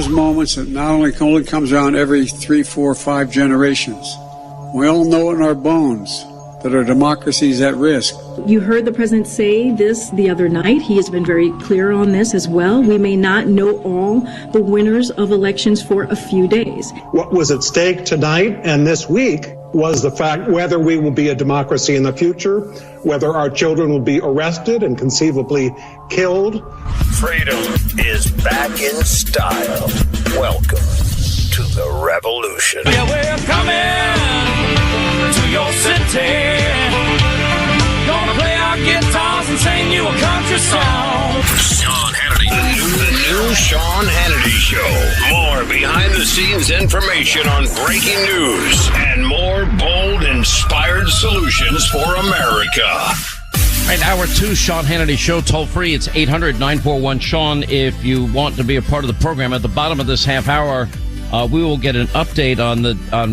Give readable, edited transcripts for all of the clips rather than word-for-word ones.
those moments that not only comes around every 3, 4, 5 generations. We all know it in our bones that our democracy is at risk. You heard the president say this the other night. He has been very clear on this as well. We may not know all the winners of elections for a few days. What was at stake tonight and this week was the fact whether we will be a democracy in the future, whether our children will be arrested and conceivably killed. Freedom is back in style. Welcome to the revolution. Yeah, we're coming to your city. Gonna play our guitars and sing you a country song. Sean Hannity. The new Sean Hannity Show. More behind-the-scenes information on breaking news and more bold, inspired solutions for America. All right, hour 2, Sean Hannity Show, toll free. It's 800-941-SEAN if you want to be a part of the program. At the bottom of this half hour, we will get an update on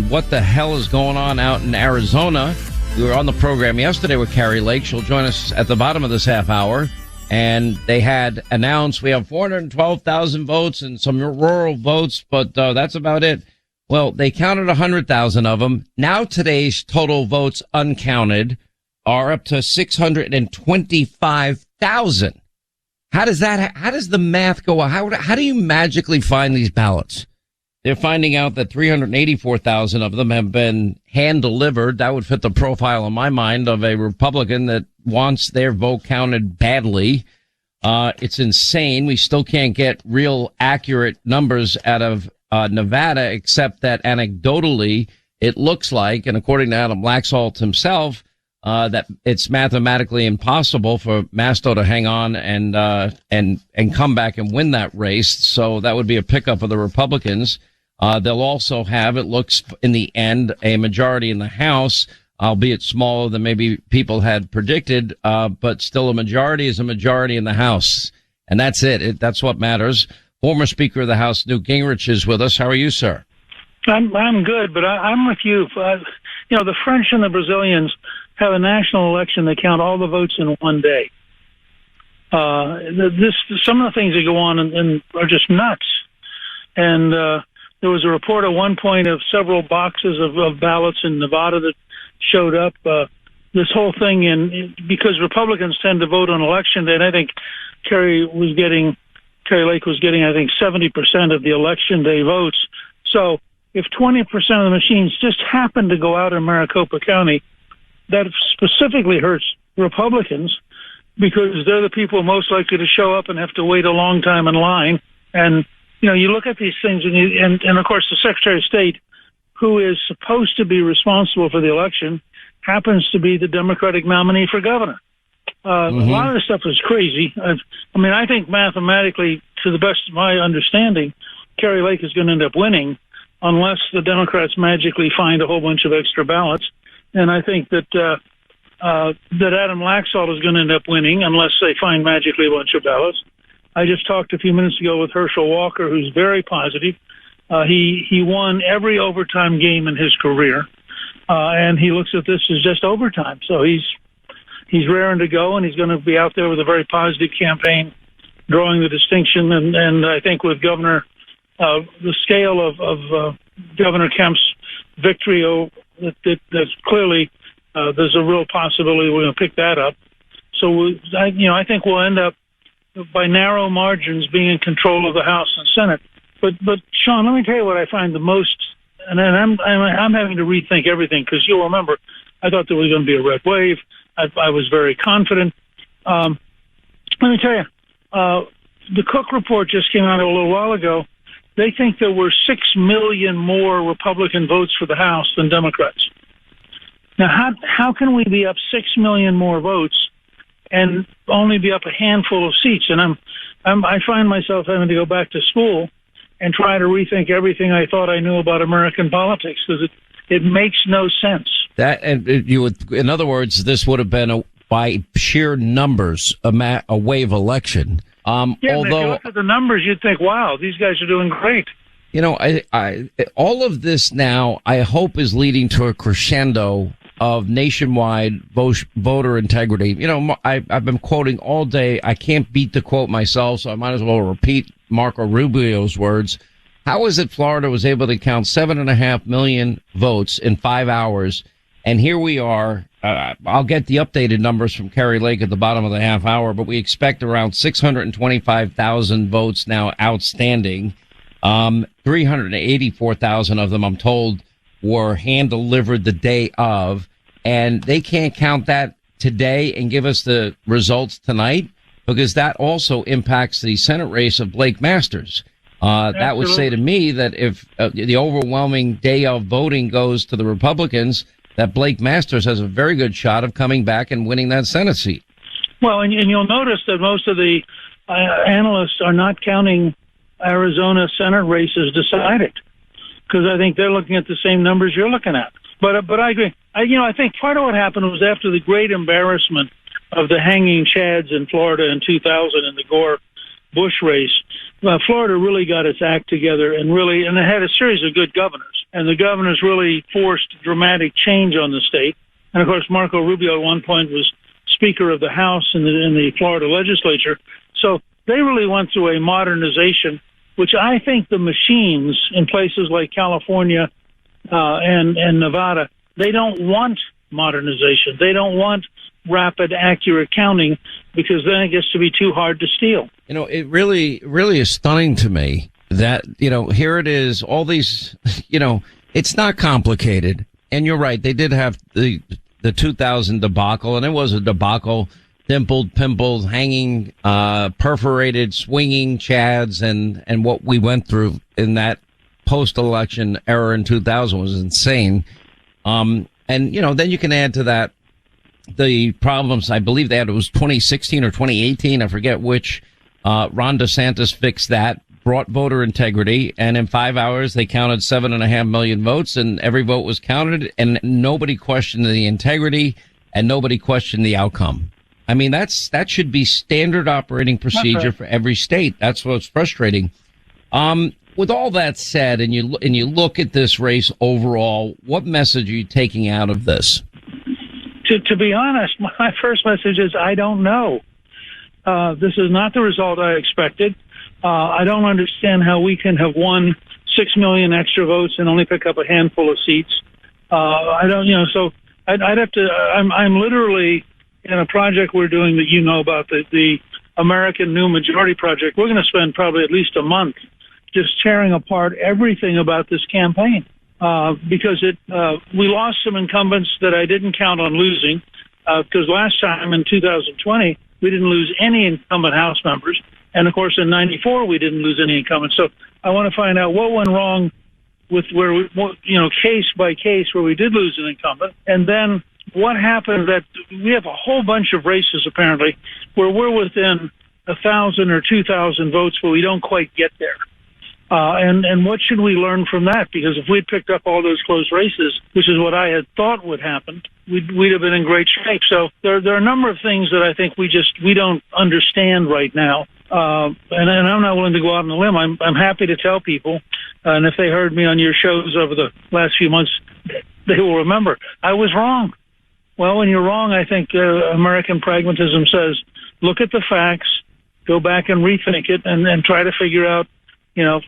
what the hell is going on out in Arizona. We were on the program yesterday with Carrie Lake. She'll join us at the bottom of this half hour. And they had announced we have 412,000 votes and some rural votes, but that's about it. Well, they counted 100,000 of them. Now today's total votes uncounted are up to 625,000. How does the math go? How do you magically find these ballots? They're finding out that 384,000 of them have been hand delivered. That would fit the profile in my mind of a Republican that wants their vote counted badly. It's insane. We still can't get real accurate numbers out of Nevada, except that anecdotally it looks like, and according to Adam Laxalt himself, that it's mathematically impossible for Masto to hang on and come back and win that race. So that would be a pickup for the Republicans. They'll also have, it looks in the end, a majority in the House, albeit smaller than maybe people had predicted, but still a majority is a majority in the House. And that's it. That's what matters. Former Speaker of the House, Newt Gingrich, is with us. How are you, sir? I'm good, but I'm with you. The French and the Brazilians have a national election. They count all the votes in one day. Some of the things that go on and are just nuts. And there was a report at one point of several boxes of ballots in Nevada that showed up. This whole thing, and because Republicans tend to vote on election day, and I think Carrie Lake was getting, I think, 70% of the election day votes. So if 20% of the machines just happen to go out in Maricopa County, that specifically hurts Republicans because they're the people most likely to show up and have to wait a long time in line. And you look at these things, and of course, the Secretary of State, who is supposed to be responsible for the election, happens to be the Democratic nominee for governor. A lot of this stuff is crazy. I think mathematically, to the best of my understanding, Carrie Lake is going to end up winning unless the Democrats magically find a whole bunch of extra ballots. And I think that Adam Laxalt is going to end up winning unless they find magically a bunch of ballots. I just talked a few minutes ago with Herschel Walker, who's very positive. He won every overtime game in his career, and he looks at this as just overtime. So he's raring to go, and he's going to be out there with a very positive campaign, drawing the distinction. And I think with Governor, the scale of Governor Kemp's victory, that's clearly there's a real possibility we're going to pick that up. So I think we'll end up by narrow margins being in control of the House and Senate. But Sean, let me tell you what I find the most, and I'm having to rethink everything because you'll remember I thought there was going to be a red wave. I was very confident. Let me tell you, the Cook report just came out a little while ago. They think there were 6 million more Republican votes for the House than Democrats. Now, how can we be up 6 million more votes and only be up a handful of seats? And I find myself having to go back to school and try to rethink everything I thought I knew about American politics because it makes no sense. In other words, this would have been by sheer numbers a wave election. Although, if you look at the numbers, you'd think, wow, these guys are doing great. All of this now, I hope, is leading to a crescendo of nationwide voter integrity. I've been quoting all day. I can't beat the quote myself, so I might as well repeat Marco Rubio's words. How is it Florida was able to count 7.5 million votes in 5 hours? And here we are. I'll get the updated numbers from Kerry Lake at the bottom of the half hour, but we expect around 625,000 votes now outstanding. 384,000 of them, I'm told, were hand delivered the day of, and they can't count that today and give us the results tonight because that also impacts the Senate race of Blake Masters. That would say to me that if the overwhelming day of voting goes to the Republicans, that Blake Masters has a very good shot of coming back and winning that Senate seat. Well, and you'll notice that most of the analysts are not counting Arizona Senate races decided, because I think they're looking at the same numbers you're looking at. But I agree. I think part of what happened was after the great embarrassment of the hanging chads in Florida in 2000 in the Gore-Bush race, Florida really got its act together and it had a series of good governors. And the governors really forced dramatic change on the state. And, of course, Marco Rubio at one point was Speaker of the House in the Florida legislature. So they really went through a modernization, which I think the machines in places like California and Nevada, they don't want modernization. They don't want rapid, accurate counting because then it gets to be too hard to steal. It really is stunning to me that, here it is, all these, it's not complicated. And you're right. They did have the 2000 debacle, and it was a debacle, dimpled, pimpled, hanging, perforated, swinging chads. And what we went through in that post-election era in 2000 was insane. And, then you can add to that the problems. I believe they had, it was 2016 or 2018. I forget which. Ron DeSantis fixed that, brought voter integrity, and in 5 hours they counted 7.5 million votes, and every vote was counted, and nobody questioned the integrity, and nobody questioned the outcome. I mean, that should be standard operating procedure for every state. That's what's frustrating. With all that said, and you look at this race overall, what message are you taking out of this? To be honest, my first message is I don't know. This is not the result I expected. I don't understand how we can have won 6 million extra votes and only pick up a handful of seats. I don't, so I'd have to, I'm literally in a project we're doing that about, the American New Majority Project. We're going to spend probably at least a month just tearing apart everything about this campaign. Because we lost some incumbents that I didn't count on losing, because last time in 2020, we didn't lose any incumbent House members. And of course, in 94, we didn't lose any incumbents. So I want to find out what went wrong with where we, case by case where we did lose an incumbent. And then what happened that we have a whole bunch of races apparently where we're within 1,000 or 2,000 votes, but we don't quite get there. And what should we learn from that? Because if we'd picked up all those close races, which is what I had thought would happen, we'd have been in great shape. So there are a number of things that I think we don't understand right now. And I'm not willing to go out on a limb. I'm happy to tell people, and if they heard me on your shows over the last few months, they will remember I was wrong. Well, when you're wrong, I think American pragmatism says, look at the facts, go back and rethink it, and try to figure out,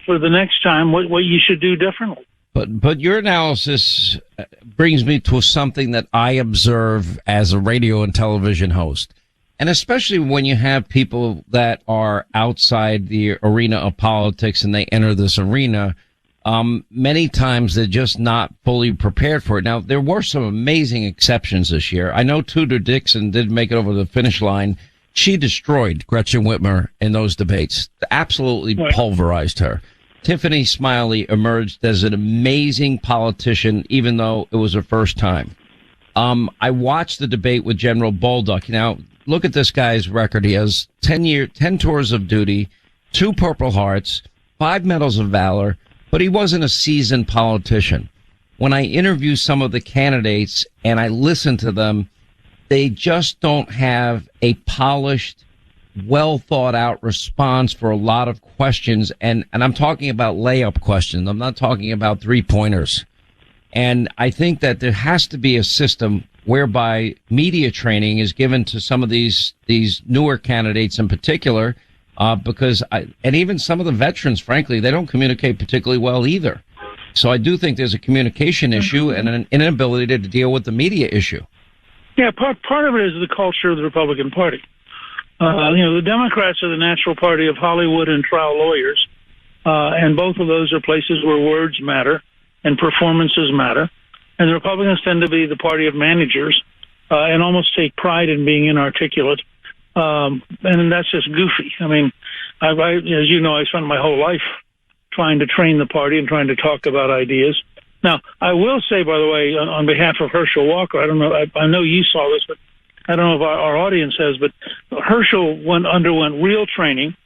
for the next time, what you should do differently. But your analysis brings me to something that I observe as a radio and television host. And especially when you have people that are outside the arena of politics and they enter this arena, many times they're just not fully prepared for it. Now, there were some amazing exceptions this year. I know Tudor Dixon did make it over the finish line. She destroyed Gretchen Whitmer in those debates, absolutely pulverized her. Tiffany Smiley emerged as an amazing politician, even though it was her first time. I watched the debate with General Bolduc. Now, look at this guy's record. He has 10 tours of duty, 2 Purple Hearts, 5 Medals of Valor, but he wasn't a seasoned politician. When I interview some of the candidates and I listen to them, they just don't have a polished, well thought out response for a lot of questions. And I'm talking about layup questions. I'm not talking about 3-pointers. And I think that there has to be a system whereby media training is given to some of these newer candidates in particular, because and even some of the veterans, frankly, they don't communicate particularly well either. So I do think there's a communication issue and an inability to deal with the media issue. Yeah, part of it is the culture of the Republican Party. The Democrats are the natural party of Hollywood and trial lawyers, and both of those are places where words matter and performances matter. And the Republicans tend to be the party of managers and almost take pride in being inarticulate. And that's just goofy. I mean, I as you know, I spent my whole life trying to train the party and trying to talk about ideas. Now, I will say, by the way, on behalf of Herschel Walker, I don't know, I know you saw this, but I don't know if our audience has, but Herschel underwent real training,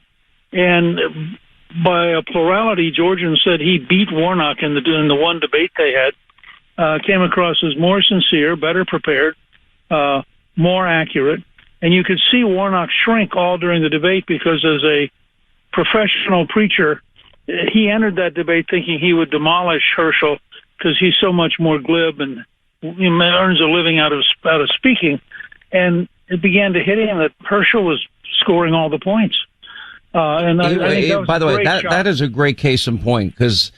and by a plurality, Georgians said he beat Warnock in the one debate they had, came across as more sincere, better prepared, more accurate, and you could see Warnock shrink all during the debate because as a professional preacher, he entered that debate thinking he would demolish Herschel because he's so much more glib and earns a living out of speaking. And it began to hit him that Herschel was scoring all the points. I think that was by the way, that is a great case in point because,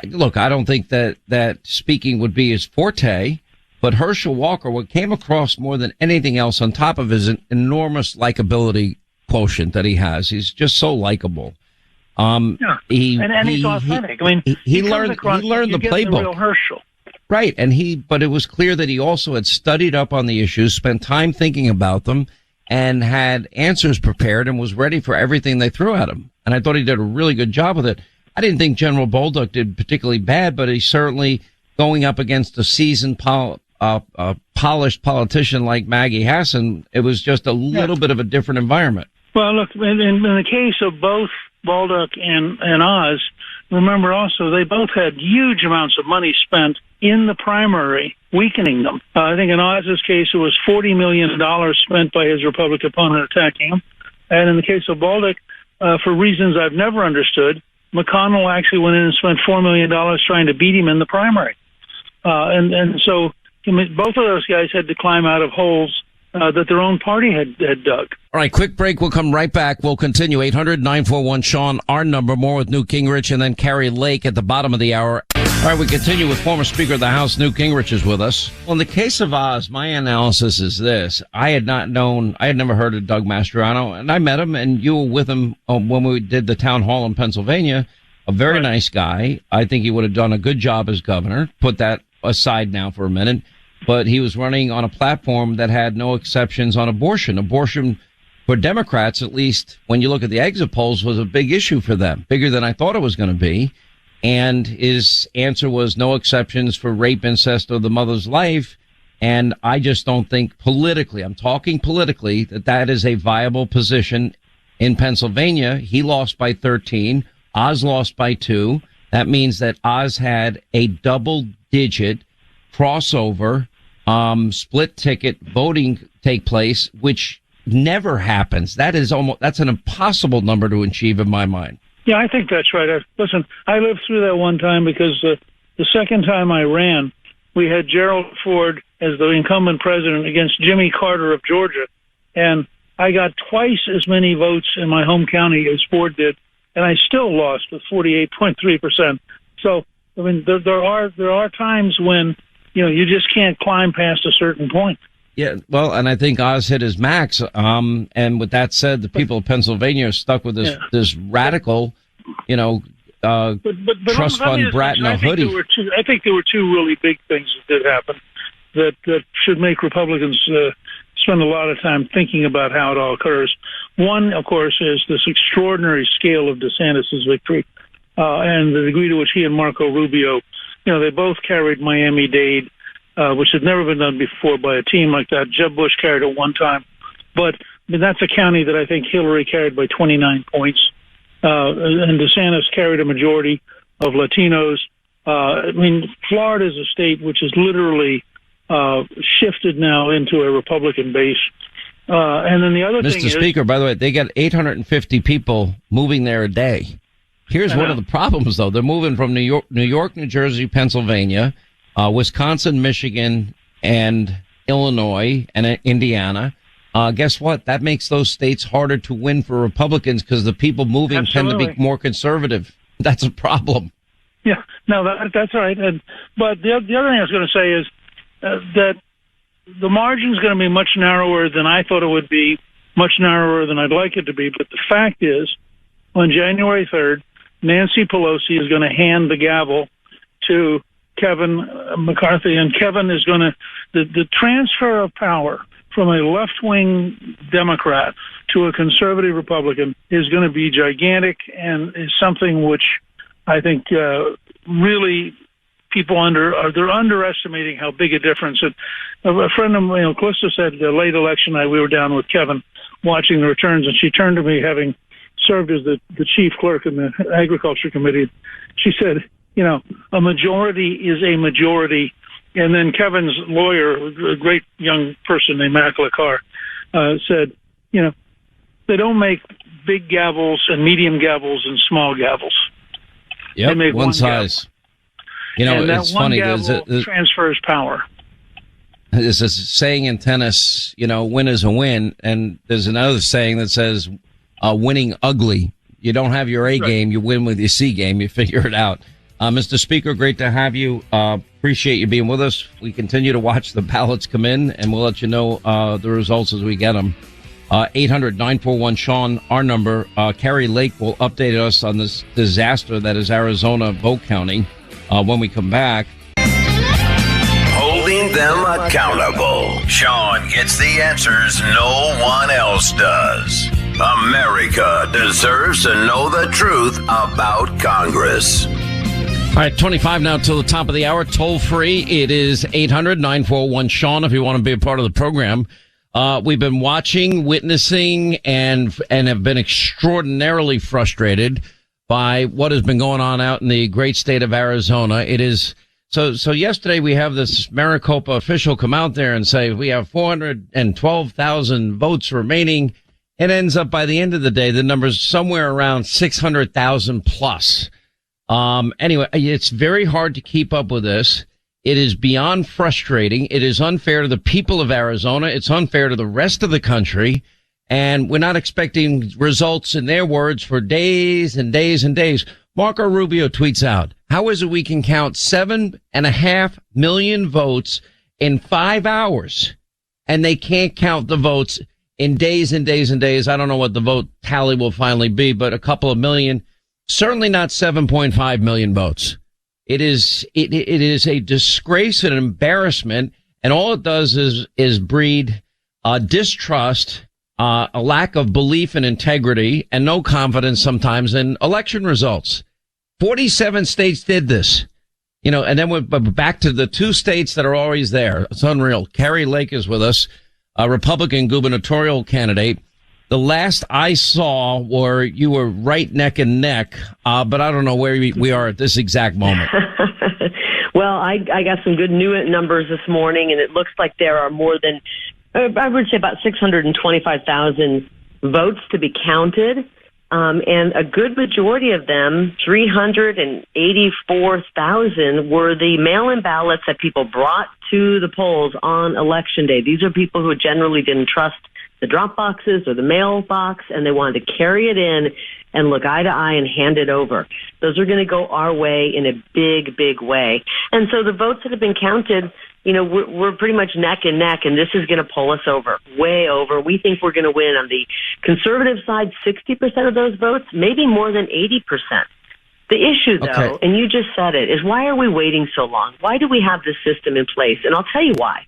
look, I don't think that speaking would be his forte, but Herschel Walker, what came across more than anything else on top of his enormous likability quotient that he has, he's just so likable. And he's authentic. He learned the playbook. The real Herschel. Right. But it was clear that he also had studied up on the issues, spent time thinking about them, and had answers prepared and was ready for everything they threw at him. And I thought he did a really good job with it. I didn't think General Bolduc did particularly bad, but he's certainly going up against a seasoned, polished politician like Maggie Hassan. It was just a little bit of a different environment. Well, look, in the case of both Bolduc and Oz, remember also they both had huge amounts of money spent in the primary, weakening them. I think in Oz's case, it was $40 million spent by his Republican opponent attacking him. And in the case of Bolduc, for reasons I've never understood, McConnell actually went in and spent $4 million trying to beat him in the primary. And so both of those guys had to climb out of holes that their own party had dug. All right, quick break. We'll come right back. We'll continue. 800-941-SEAN, our number. More with Newt Gingrich and then Carrie Lake at the bottom of the hour. All right, we continue with former Speaker of the House, Newt Gingrich is with us. Well, in the case of Oz, my analysis is this. I had never heard of Doug Mastriano, and I met him, and you were with him when we did the town hall in Pennsylvania. A very nice guy. I think he would have done a good job as governor. Put that aside now for a minute. But he was running on a platform that had no exceptions on abortion. Abortion, for Democrats, at least when you look at the exit polls, was a big issue for them, bigger than I thought it was going to be. And his answer was no exceptions for rape, incest, or the mother's life. And I just don't think politically, I'm talking politically, that is a viable position in Pennsylvania. He lost by 13. Oz lost by 2. That means that Oz had a double-digit crossover split ticket voting take place, which never happens. That's an impossible number to achieve in my mind. Yeah, I think that's right. Listen, I lived through that one time because the second time I ran, we had Gerald Ford as the incumbent president against Jimmy Carter of Georgia, and I got twice as many votes in my home county as Ford did, and I still lost with 48.3%. So, I mean, there are times when you just can't climb past a certain point. Yeah, well, and I think Oz hit his max. And with that said, the people of Pennsylvania are stuck with this radical, trust fund brat in a hoodie. I think there were two really big things that did happen that should make Republicans spend a lot of time thinking about how it all occurs. One, of course, is this extraordinary scale of DeSantis' victory and the degree to which he and Marco Rubio, they both carried Miami-Dade, which had never been done before by a team like that. Jeb Bush carried it one time. But that's a county that I think Hillary carried by 29 points. And DeSantis carried a majority of Latinos. Florida is a state which is literally shifted now into a Republican base. And then the other thing is... Mr. Speaker, by the way, they got 850 people moving there a day. Here's one of the problems, though. They're moving from New York, New Jersey, Pennsylvania, Wisconsin, Michigan, and Illinois, and Indiana. guess what? That makes those states harder to win for Republicans because the people moving tend to be more conservative. That's a problem. Yeah, no, that's right. But the other thing I was going to say is that the margin is going to be much narrower than I thought it would be, much narrower than I'd like it to be. But the fact is, on January 3rd, Nancy Pelosi is going to hand the gavel to Kevin McCarthy, and Kevin is going to the transfer of power from a left-wing Democrat to a conservative Republican is going to be gigantic, and is something which I think really people they're underestimating how big a difference. A friend of mine, Calista, said the late election night we were down with Kevin watching the returns, and she turned to me, having served as the chief clerk in the Agriculture Committee. She said, a majority is a majority. And then Kevin's lawyer, a great young person named Mackla Carr, said, they don't make big gavels and medium gavels and small gavels. Yep, they make one size. And that it's one funny. gavel transfers power. There's a saying in tennis, win is a win. And there's another saying that says, winning ugly. You don't have your A game, you win with your C game. You figure it out. Mr. Speaker, great to have you. Appreciate you being with us. We continue to watch the ballots come in, and we'll let you know the results as we get them. 800-941-SEAN, our number. Carrie Lake will update us on this disaster that is Arizona vote counting when we come back. Holding them accountable. Sean gets the answers no one else does. America deserves to know the truth about Congress. All right, 25 now till the top of the hour. Toll free. It is 800-941-SEAN if you want to be a part of the program. We've been watching, witnessing, and have been extraordinarily frustrated by what has been going on out in the great state of Arizona. It is so yesterday we have this Maricopa official come out there and say we have 412,000 votes remaining. It ends up by the end of the day, the number's somewhere around 600,000 plus. Anyway, it's very hard to keep up with this. It is beyond frustrating. It is unfair to the people of Arizona. It's unfair to the rest of the country. And we're not expecting results, in their words, for days and days and days. Marco Rubio tweets out, how is it we can count 7.5 million votes in 5 hours and they can't count the votes in days and days and days? I don't know what the vote tally will finally be, but a couple of million. Certainly not 7.5 million votes. It is a disgrace and an embarrassment, and all it does is breed distrust, a lack of belief and integrity, and no confidence sometimes in election results. 47 states did this, and then we're back to the 2 states that are always there. It's unreal. Carrie Lake is with us, a Republican gubernatorial candidate. The last I saw you were right neck and neck, but I don't know where we are at this exact moment. Well, I got some good new numbers this morning, and it looks like there are more than, I would say about 625,000 votes to be counted. And a good majority of them, 384,000, were the mail-in ballots that people brought to the polls on Election Day. These are people who generally didn't trust the drop boxes or the mailbox, and they wanted to carry it in and look eye to eye and hand it over. Those are going to go our way in a big, big way. And so the votes that have been counted, we're pretty much neck and neck, and this is going to pull us over, way over. We think we're going to win on the conservative side, 60% of those votes, maybe more than 80%. The issue, though, and you just said it, is why are we waiting so long? Why do we have this system in place? And I'll tell you why.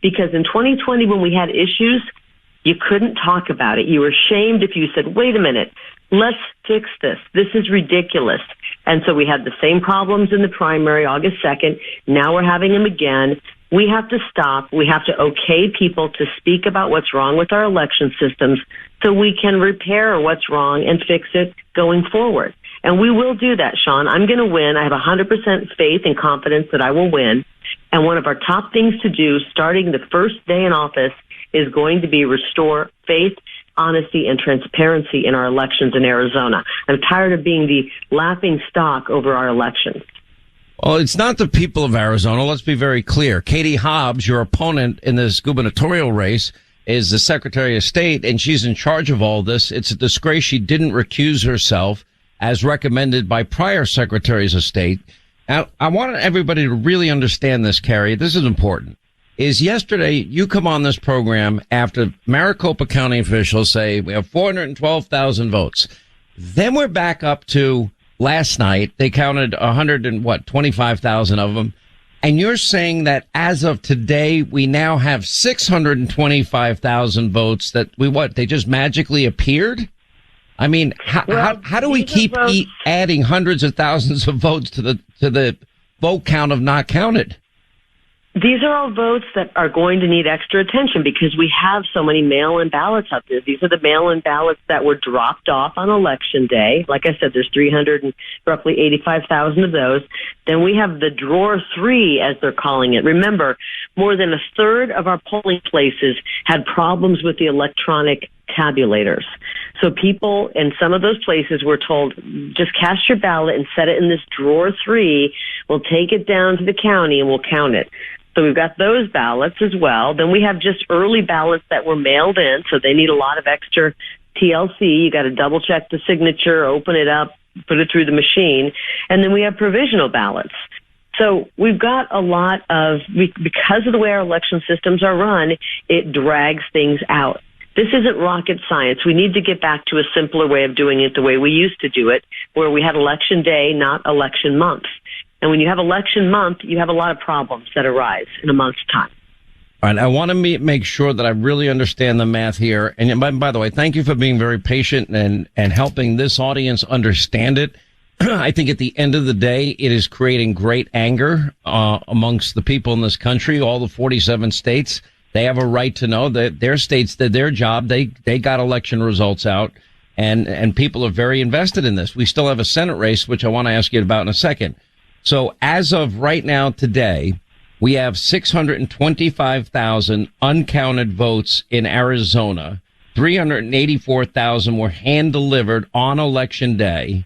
Because in 2020, when we had issues, you couldn't talk about it. You were shamed if you said, wait a minute, let's fix this. This is ridiculous. And so we had the same problems in the primary, August 2nd. Now we're having them again. We have to stop. We have to okay people to speak about what's wrong with our election systems so we can repair what's wrong and fix it going forward. And we will do that, Sean. I'm going to win. I have 100% faith and confidence that I will win. And one of our top things to do starting the first day in office is going to be restore faith, honesty, and transparency in our elections in Arizona. I'm tired of being the laughing stock over our elections. Well, it's not the people of Arizona. Let's be very clear. Katie Hobbs, your opponent in this gubernatorial race, is the Secretary of State, and she's in charge of all this. It's a disgrace she didn't recuse herself as recommended by prior secretaries of state. Now, I want everybody to really understand this, Carrie. This is important. Is yesterday you come on this program after Maricopa County officials say we have 412,000 votes. Then we're back up to last night. They counted 25,000 of them. And you're saying that as of today, we now have 625,000 votes that they just magically appeared? I mean, how do we keep adding hundreds of thousands of votes to the vote count of not counted? These are all votes that are going to need extra attention because we have so many mail-in ballots out there. These are the mail-in ballots that were dropped off on Election Day. Like I said, there's roughly 85,000 of those. Then we have the drawer 3, as they're calling it. Remember, more than a third of our polling places had problems with the electronic tabulators. So people in some of those places were told, just cast your ballot and set it in this drawer 3. We'll take it down to the county and we'll count it. So we've got those ballots as well. Then we have just early ballots that were mailed in, so they need a lot of extra TLC. You got to double check the signature, open it up, put it through the machine. And then we have provisional ballots. So we've got a lot of, because of the way our election systems are run, it drags things out. This isn't rocket science. We need to get back to a simpler way of doing it the way we used to do it, where we had election day, not election month. And when you have election month, you have a lot of problems that arise in a month's time. All right. I want to make sure that I really understand the math here. And by the way, thank you for being very patient and helping this audience understand it. I think at the end of the day, it is creating great anger amongst the people in this country, all the 47 states. They have a right to know that their states did their job. They got election results out, and people are very invested in this. We still have a Senate race, which I want to ask you about in a second. So as of right now today, we have 625,000 uncounted votes in Arizona. 384,000 were hand delivered on Election Day.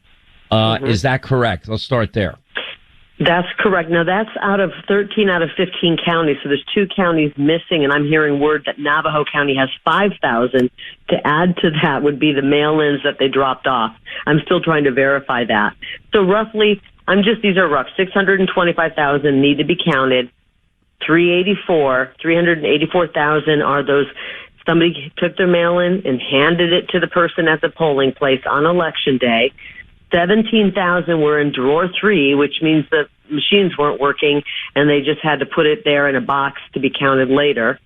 Is that correct? Let's start there. That's correct. Now, that's out of 13 out of 15 counties, so there's 2 counties missing, and I'm hearing word that Navajo County has 5,000. To add to that would be the mail-ins that they dropped off. I'm still trying to verify that. So roughly, these are rough, 625,000 need to be counted. 384,000 are those, somebody took their mail-in and handed it to the person at the polling place on Election Day. 17,000 were in drawer 3, which means the machines weren't working and they just had to put it there in a box to be counted later.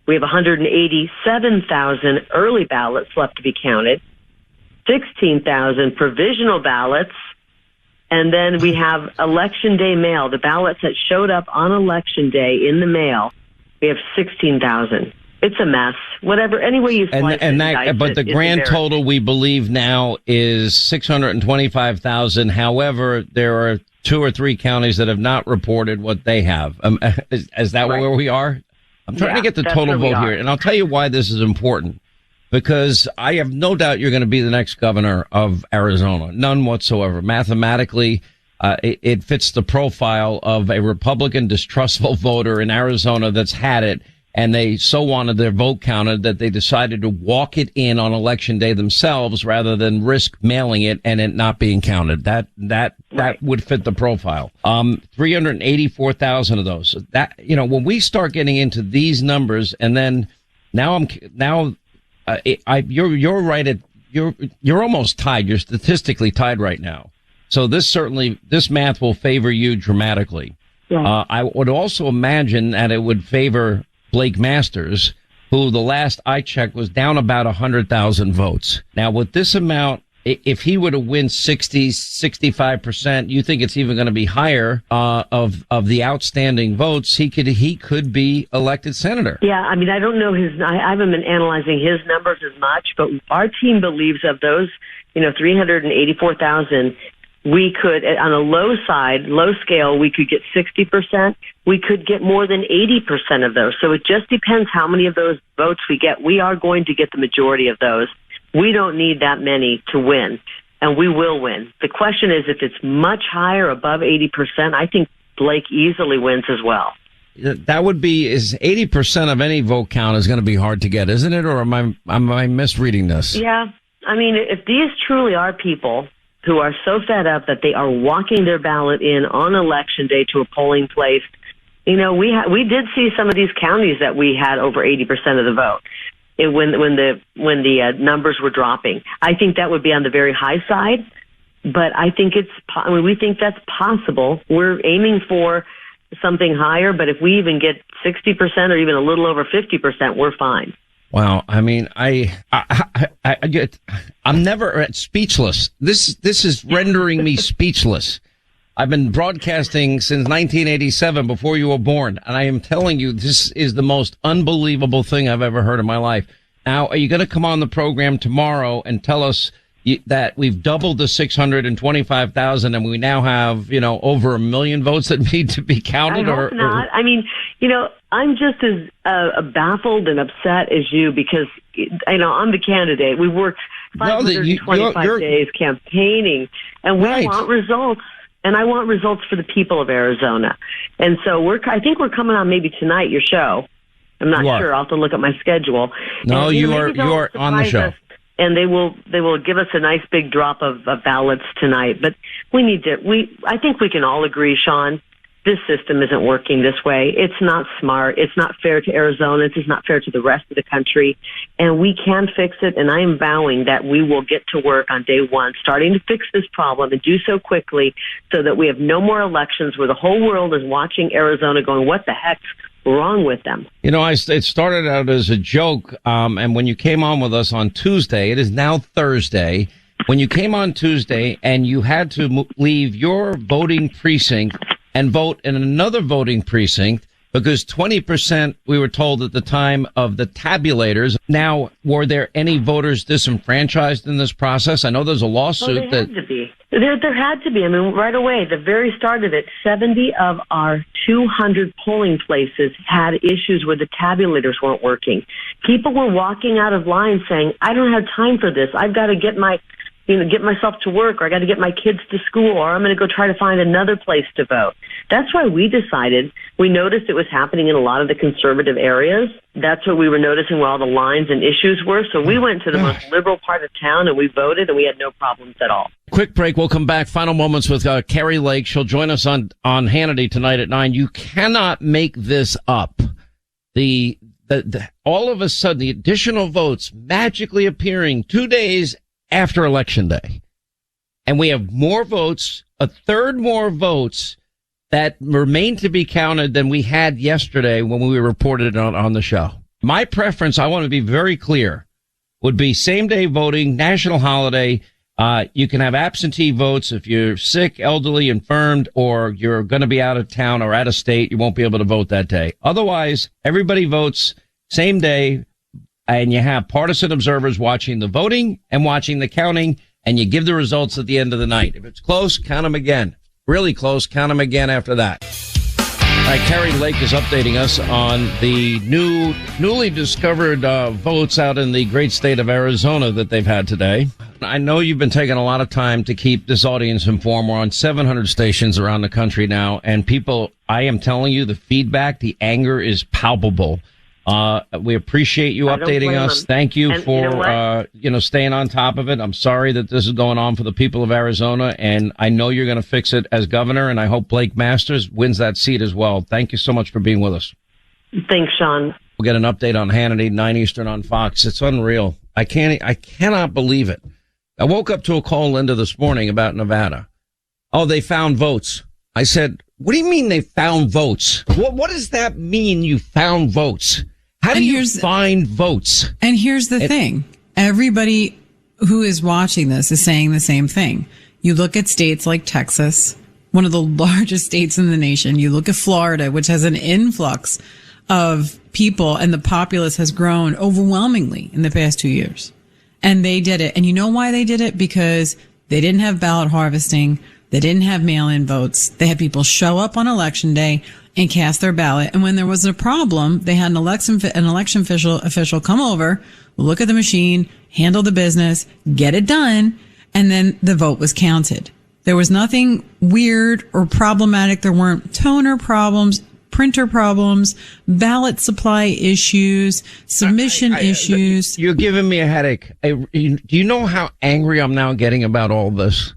We have 187,000 early ballots left to be counted, 16,000 provisional ballots, and then we have Election Day mail, the ballots that showed up on Election Day in the mail. We have 16,000. It's a mess. Whatever, any way you slice it. But the grand total we believe now is 625,000. However, there are 2 or 3 counties that have not reported what they have. Is that where we are? I'm trying to get the total vote here, and I'll tell you why this is important. Because I have no doubt you're going to be the next governor of Arizona. None whatsoever. Mathematically, it fits the profile of a Republican distrustful voter in Arizona that's had it. And they so wanted their vote counted that they decided to walk it in on Election Day themselves rather than risk mailing it and it not being counted. That would fit the profile. 384,000 of those. When we start getting into these numbers, and then you're right you're almost tied. You're statistically tied right now. So this math will favor you dramatically. Yeah. I would also imagine that it would favor Blake Masters, who the last I checked was down about 100,000 votes. Now, with this amount, if he were to win 65%, you think it's even going to be higher of the outstanding votes? He could be elected senator. Yeah, I mean, I don't know I haven't been analyzing his numbers as much, but our team believes of those, 384,000. We could, on a low scale, we could get 60%. We could get more than 80% of those. So it just depends how many of those votes we get. We are going to get the majority of those. We don't need that many to win, and we will win. The question is if it's much higher, above 80%, I think Blake easily wins as well. that would be, is 80% of any vote count is going to be hard to get, isn't it? Or am I misreading this? Yeah. I mean, if these truly are people who are so fed up that they are walking their ballot in on election day to a polling place, you know, we did see some of these counties that we had over 80% of the vote when the numbers were dropping. I think that would be on the very high side, but I think we think that's possible. We're aiming for something higher, but if we even get 60% or even a little over 50%, we're fine. Wow. I mean, I'm never speechless. This is rendering me speechless. I've been broadcasting since 1987, before you were born, and I am telling you, this is the most unbelievable thing I've ever heard in my life. Now, are you going to come on the program tomorrow and tell us that we've doubled the 625,000 and we now have, over 1 million votes that need to be counted? I hope not. I mean, I'm just as baffled and upset as you, because I'm the candidate. We worked 525 days campaigning, and we want results. And I want results for the people of Arizona. And so I think we're coming on maybe tonight, your show. I'm not sure. I'll have to look at my schedule. No, and, you are on the show. And they will give us a nice big drop of ballots tonight. But I think we can all agree, Sean, this system isn't working this way. It's not smart. It's not fair to Arizona. It's not fair to the rest of the country. And we can fix it. And I am vowing that we will get to work on day one, starting to fix this problem and do so quickly so that we have no more elections where the whole world is watching Arizona going, what the heck's wrong with them? It started out as a joke. And when you came on with us on Tuesday, it is now Thursday. When you came on Tuesday and you had to leave your voting precinct and vote in another voting precinct because 20%, we were told at the time, of the tabulators. Now, were there any voters disenfranchised in this process? I know there's a lawsuit there had to be. There had to be. I mean, right away, the very start of it, 70 of our 200 polling places had issues where the tabulators weren't working. People were walking out of line saying, I don't have time for this. I've got to get myself to work, or I got to get my kids to school, or I'm going to go try to find another place to vote. That's why we noticed it was happening in a lot of the conservative areas. That's what we were noticing where all the lines and issues were. So we went to the most liberal part of town and we voted, and we had no problems at all. Quick break. We'll come back. Final moments with Kari Lake. She'll join us on Hannity tonight at 9. You cannot make this up. All of a sudden, the additional votes magically appearing 2 days after Election Day. And we have more votes, a third more votes that remain to be counted than we had yesterday when we reported it on the show. My preference, I want to be very clear, would be same day voting, national holiday. You can have absentee votes if you're sick, elderly, infirmed, or you're going to be out of town or out of state. You won't be able to vote that day. Otherwise, everybody votes same day. And you have partisan observers watching the voting and watching the counting, and you give the results at the end of the night. If it's close, count them again. Really close, count them again after that. All right, Kari Lake is updating us on the newly discovered votes out in the great state of Arizona that they've had today. I know you've been taking a lot of time to keep this audience informed. We're on 700 stations around the country now, and people, I am telling you, the feedback, the anger is palpable. We appreciate you updating us. Thank you for, staying on top of it. I'm sorry that this is going on for the people of Arizona, and I know you're going to fix it as governor, and I hope Blake Masters wins that seat as well. Thank you so much for being with us. Thanks, Sean. We'll get an update on Hannity, 9 Eastern on Fox. It's unreal. I cannot believe it. I woke up to a call, Linda, this morning about Nevada. Oh, they found votes. I said, what do you mean they found votes? What does that mean, you found votes? How do you find votes? And here's the thing. Everybody who is watching this is saying the same thing. You look at states like Texas, one of the largest states in the nation. You look at Florida, which has an influx of people, and the populace has grown overwhelmingly in the past 2 years. And they did it. And you know why they did it? Because they didn't have ballot harvesting. They didn't have mail-in votes. They had people show up on election day and cast their ballot. And when there was a problem, they had an election official come over, look at the machine, handle the business, get it done, and then the vote was counted. There was nothing weird or problematic. There weren't toner problems. printer problems, ballot supply issues, submission issues. You're giving me a headache. Do you know how angry I'm now getting about all this?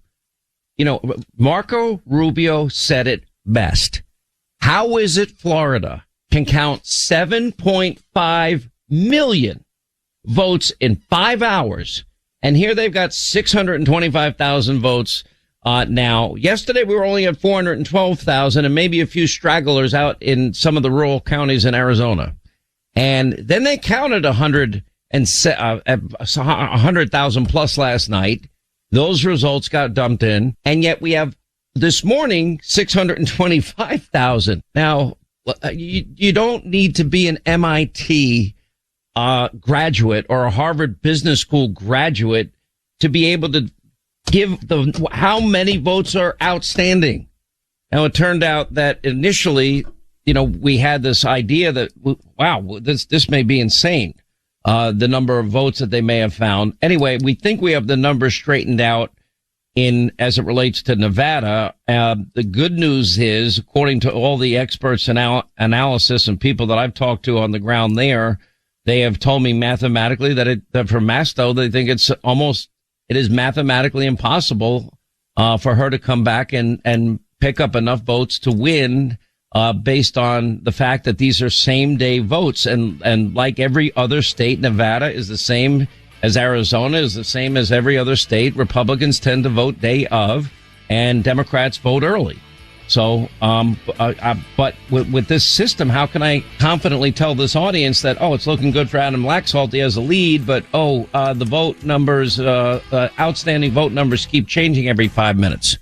You know, Marco Rubio said it best. How is it Florida can count 7.5 million votes in 5 hours? And here they've got 625,000 votes now. Yesterday we were only at 412,000 and maybe a few stragglers out in some of the rural counties in Arizona. And then they counted 100,000 plus last night. Those results got dumped in. And yet we have this morning 625,000. Now, you don't need to be an MIT graduate or a Harvard Business School graduate to be able to give how many votes are outstanding. Now, it turned out that initially, we had this idea that, wow, this may be insane. The number of votes that they may have found. Anyway, we think we have the numbers straightened out as it relates to Nevada. The good news is, according to all the experts and analysis and people that I've talked to on the ground there, they have told me mathematically that for Masto, they think it is mathematically impossible, for her to come back and pick up enough votes to win, based on the fact that these are same day votes. And like every other state, Nevada is the same as Arizona, is the same as every other state. Republicans tend to vote day of and Democrats vote early. So, but with this system, how can I confidently tell this audience that, it's looking good for Adam Laxalt, he has a lead, but, the vote numbers, outstanding vote numbers keep changing every 5 minutes.